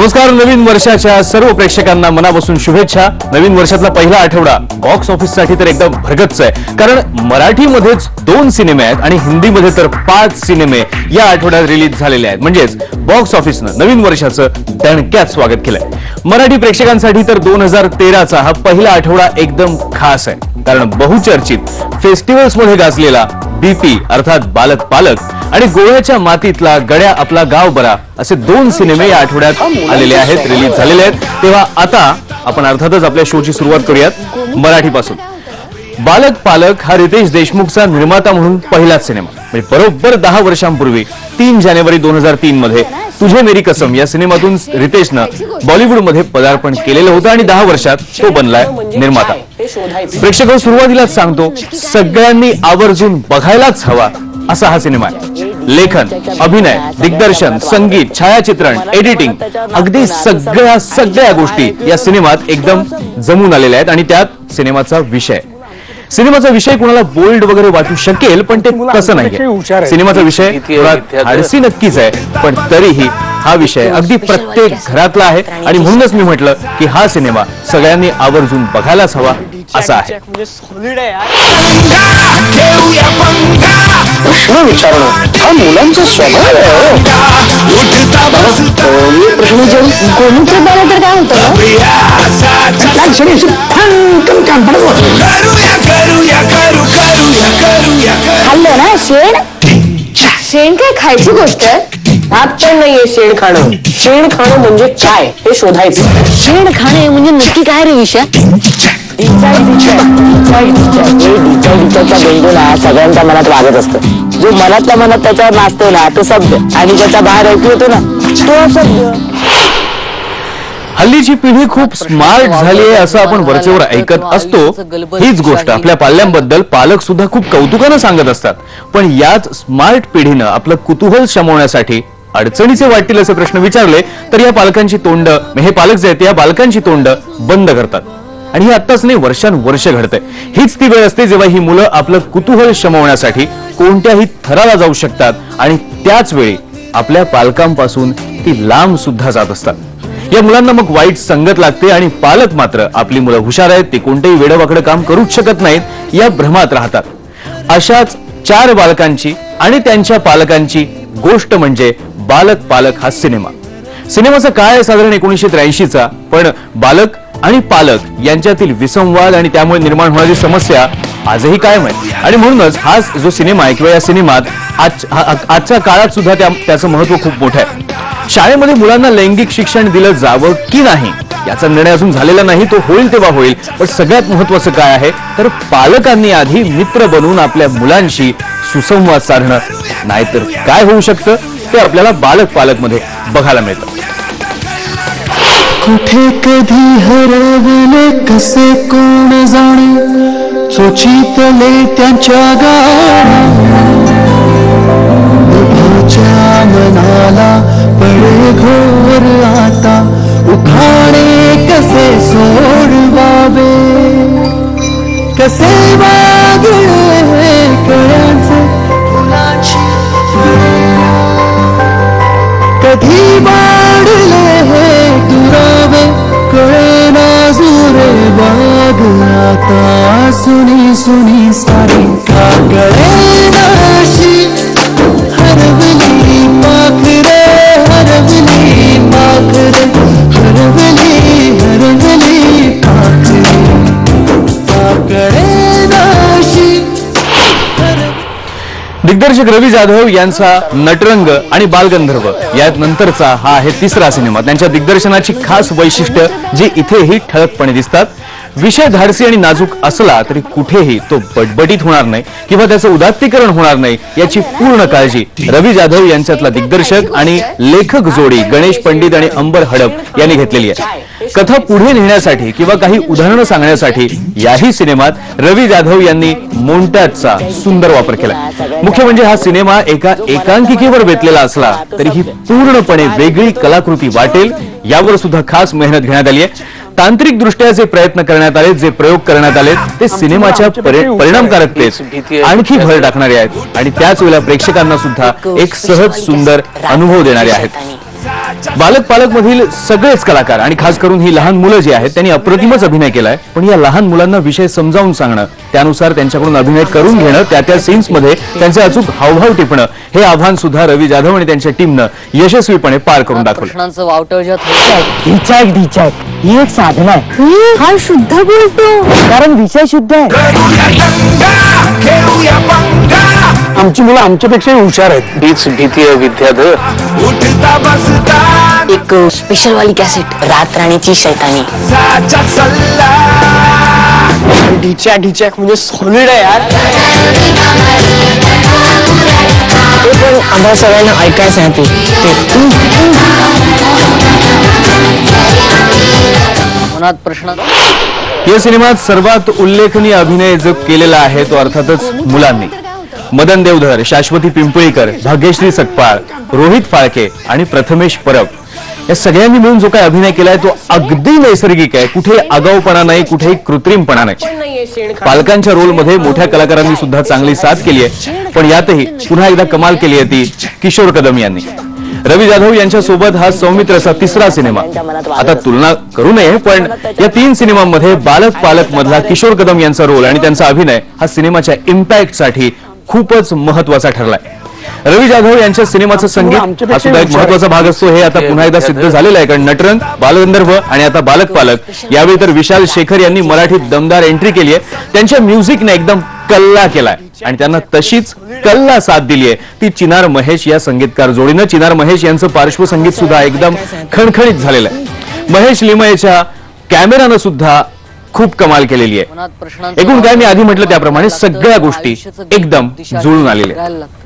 नमस्कार. नवीन वर्षाच्या सर्व प्रेक्षकांना मनापासून शुभेच्छा. नवीन वर्षातला पहिला आठवडा बॉक्स ऑफिस साठी तर एकदम भरगच्च आहे, कारण मराठीमध्येच 2 सिनेमे आहेत आणि हिंदीमध्ये तर 5 सिनेमे या आठवड्यात रिलीज झालेले आहेत. म्हणजेच बॉक्स ऑफिसनं नवीन वर्षाचं दणक्यात स्वागत केलंय. मराठी प्रेक्षकांसाठी तर 2013चा हा पहिला आठवडा एकदम खास आहे, कारण बहुचर्चित फेस्टिवल्स मध्ये गाजलेला बीपी अर्थात बालक पालक आणि गोव्याच्या मातीतला गड्या आपला गाव बरा असे 2 सिनेमे या आठवड्यात आलेले आहेत, रिलीज झालेले आहेत. तेव्हा आता आपण अर्थातच आपल्या शोची सुरुवात करूयात मराठीपासून. बालक पालक हा रितेश देशमुखचा निर्माता म्हणून पहिलाच सिनेमा. म्हणजे बरोबर 10 वर्षांपूर्वी 3 जानेवारी 2003 मध्ये तुझे मेरी कसम या सिनेमातून रितेशनं बॉलिवूडमध्ये पदार्पण केलेलं होतं आणि 10 वर्षात तो बनलाय निर्माता. प्रेक्षक सुरुवातीलाच सांगतो, सगळ्यांनी आवर्जून बघायलाच हवा असा हा सिनेमा आहे. लेखन, अभिनय, दिग्दर्शन, संगीत, छायाचित्रण, एडिटिंग अगदी सगळ्या गोष्टी या सिनेमात एकदम जमून आलेल्या आहेत. आणि त्यात सिनेमाचा विषय कोणाला बोल्ड वगैरे वाटू शकेल, पण ते तसं नाहीये. सिनेमाचा विषय थोडा धाडसी नक्कीच आहे, पण तरीही हा विषय अगदी प्रत्येक घरातला आहे आणि म्हणूनच मी म्हटलं की हा सिनेमा सगळ्यांनी आवर्जून बघायलाच हवा असा आहे. प्रश्न विचारणं हा मुलांचा स्वभाव आहे. प्रश्न विचारून कोणीच झालं तर काय होतं, खाल्लं ना शेण काय खायची गोष्ट आहे? भात पण नाहीये शेण खाणं. शेण खाणं म्हणजे काय हे शोधायचं. शेण खाणे म्हणजे नक्की काय रे विषय? बेंडूला सगळ्यांच्या मनात वागत असतं. जो मनातल्या मनात त्याच्यावर नाचतो ना तो शब्द, आणि त्याचा बाहेर ऐकू येतो ना तो शब्द. हल्लीची पिढी खूप स्मार्ट झाली आहे असं आपण वरचेवर ऐकत असतो. हीच गोष्ट आपल्या पाल्यांबद्दल पालक सुद्धा खूप कौतुकानं सांगत असतात. पण याच स्मार्ट पिढीनं आपलं कुतूहल शमवण्यासाठी अडचणीचे वाटतील असे प्रश्न विचारले तर या पालकांची तोंड, हे पालक जे आहेत या बालकांची तोंड बंद करतात. आणि हे आत्ताच नाही, वर्षानुवर्ष घडतंय. हीच ती वेळ असते जेव्हा ही मुलं आपलं कुतूहल शमवण्यासाठी कोणत्याही थराला जाऊ शकतात आणि त्याच वेळी आपल्या पालकांपासून ती लांब सुद्धा जात असतात. या मुलांना मग वाईट संगत लागते आणि पालक मात्र आपली मुलं हुशार आहेत, ते कोणतेही वेडवाकडं काम करूच शकत नाहीत या भ्रमात राहतात. अशाच 4 बालकांची आणि त्यांच्या पालकांची गोष्ट म्हणजे बालक पालक हा सिनेमा. सिनेमाचा काळ आहे साधारण 1983चा, पण बालक आणि पालक यांच्यातील विसंवाद आणि त्यामुळे निर्माण होणारी समस्या आजही कायम आहे. आणि म्हणूनच हा जो सिनेमा आहे किंवा या सिनेमात आजच्या काळात सुद्धा त्याचं महत्व खूप मोठं आहे. शाळेमध्ये मुलांना लैंगिक शिक्षण दिलं जावं की नाही याचा निर्णय अजून झालेला नाही, तो होईल तेव्हा होईल. पण सगळ्यात महत्वाचं काय आहे तर पालकांनी आधी मित्र बनून आपल्या मुलांशी सुसंवाद साधणं. नाहीतर काय होऊ शकतं ते आपल्याला बालक पालक मध्ये बघायला मिळतं. कुठे कधी हरवले कसे कोण जाणे, चोचीतले त्यांच्या गाच्या मनाला पडे घोर आता, उखाणे कसे सोडवावे, कसे वागले कळ्यांचे फुलाची, कधी वाढले हे दुरावे कळेना जुरे बाग आता, सुनी सुनी सारी का कळेनाशी हरवली पाखरे, हरवली पाखरे, हरवली हरवली पाखरे, कळेनाशी. दिग्दर्शक रवी जाधव यांचा नटरंग आणि बालगंधर्व यात नंतरचा हा आहे 3रा सिनेमा. त्यांच्या दिग्दर्शनाची खास वैशिष्ट्य जी इथेही ठळकपणे दिसतात. विषय धाडसी आणि नाजूक असला तरी कुठेही तो बटबटीत होणार नाही किंवा त्याचं उदात्तीकरण होणार नाही याची पूर्ण काळजी रवी जाधव यांच्यातला दिग्दर्शक आणि लेखक जोडी गणेश पंडित आणि अंबर हडप यांनी घेतलेली आहे. कथा पुढे नेण्यासाठी किंवा काही उदाहरणं सांगण्यासाठी याही सिनेमात रवी जाधव यांनी मोंटॅजचा सुंदर वापर केला. मुख्य म्हणजे हा सिनेमा एका एकांकिकेवर बेतलेला असला तरी ही पूर्णपणे वेगळी कलाकृती वाटेल यावर सुद्धा खास मेहनत घेण्यात आली आहे. तांत्रिक दृष्ट्या जे प्रयत्न करण्यात आले, जे प्रयोग करण्यात आले ते सिनेमाच्या परिणामकारकतेत आणखी भर टाकणारे आहेत आणि त्याच वेळेला प्रेक्षकांना सुद्धा एक सहज सुंदर अनुभव देणारे आहेत. बालक पालक मधील सगळेच कलाकार आणि खास करून ही लहान मुलं जी आहेत त्यांनी अप्रतिमच अभिनय केलाय. पण या लहान मुलांना विषय समजावून सांगणं, त्यानुसार त्यांच्याकडून अभिनय करून घेणं, त्या सीन्स मध्ये त्यांचे अचूक हावभाव टिपणं, हे आव्हान सुद्धा रवी जाधव आणि त्यांच्या टीमनं यशस्वीपणे पार करून दाखवलं. प्रश्नांचं वावटं ज्यात ढिचाक ही एक साधना आहे. हा शुद्ध बोलतो कारण विषय शुद्ध आहे. आमची मुलं आमच्यापेक्षा हुशार आहेत. हीच भीती विद्याधर. एक स्पेशल वाली कॅसेट रात राणीची शैतानी. ढिचाक म्हणजे सॉलिड आहे यार. ते पण आम्हाला सगळ्यांना ऐकायचं आहे ते. मनात प्रश्न या सिनेमात सर्वात उल्लेखनीय अभिनय जो केलेला आहे तो अर्थातच मुलांनी. मदन देवधर, शाश्वती पिंपळीकर, भाग्यश्री सकपाळ, रोहित फाळके आणि प्रथमेश परब या सगळ्यांनी मिळून जो काय अभिनय केलाय तो अगदी नैसर्गिक आहे. कुठे आगाऊपणा नाही, कुठेही कृत्रिमपणा नाही. पालकांच्या रोलमध्ये मोठ्या कलाकारांनी सुद्धा चांगली साथ केली आहे. पण यातही पुन्हा एकदा कमाल केली आहे ती किशोर कदम यांनी. रवी जाधव यांच्या सोबत हा सौमित्रचा तिसरा सिनेमा. आता तुलना करू नये, पण या 3 सिनेमांमध्ये बालक पालक मधला किशोर कदम यांचा रोल आणि त्यांचा अभिनय हा सिनेमाच्या इम्पॅक्ट साठी खूपच महत्वाचा ठरलाय. रवी जाधव यांच्या सिनेमाचं संगीत हा सुद्धा एक महत्वाचा भाग असतो. हे आता पुन्हा एकदा सिद्ध झालेलं आहे. कारण नटरंग, बालगंधर्व आणि आता बालक पालक यावेळी तर विशाल शेखर यांनी मराठीत दमदार एंट्री केली आहे. त्यांच्या म्युझिकने एकदम कल्ला केलाय आणि त्यांना तशीच कल्ला साथ दिली आहे ती चिनार महेश या संगीतकार जोडीनं. चिनार महेश यांचं पार्श्वसंगीत सुद्धा एकदम खणखणीत झालेलं आहे. महेश लिमयेच्या कॅमेरानं सुद्धा खूप कमाल केलेली आहे. मनात प्रश्नांचं एकूण काय मी आधी म्हटलं त्याप्रमाणे सगळ्या गोष्टी एकदम जुळून आलेल्या आहेत. वावटं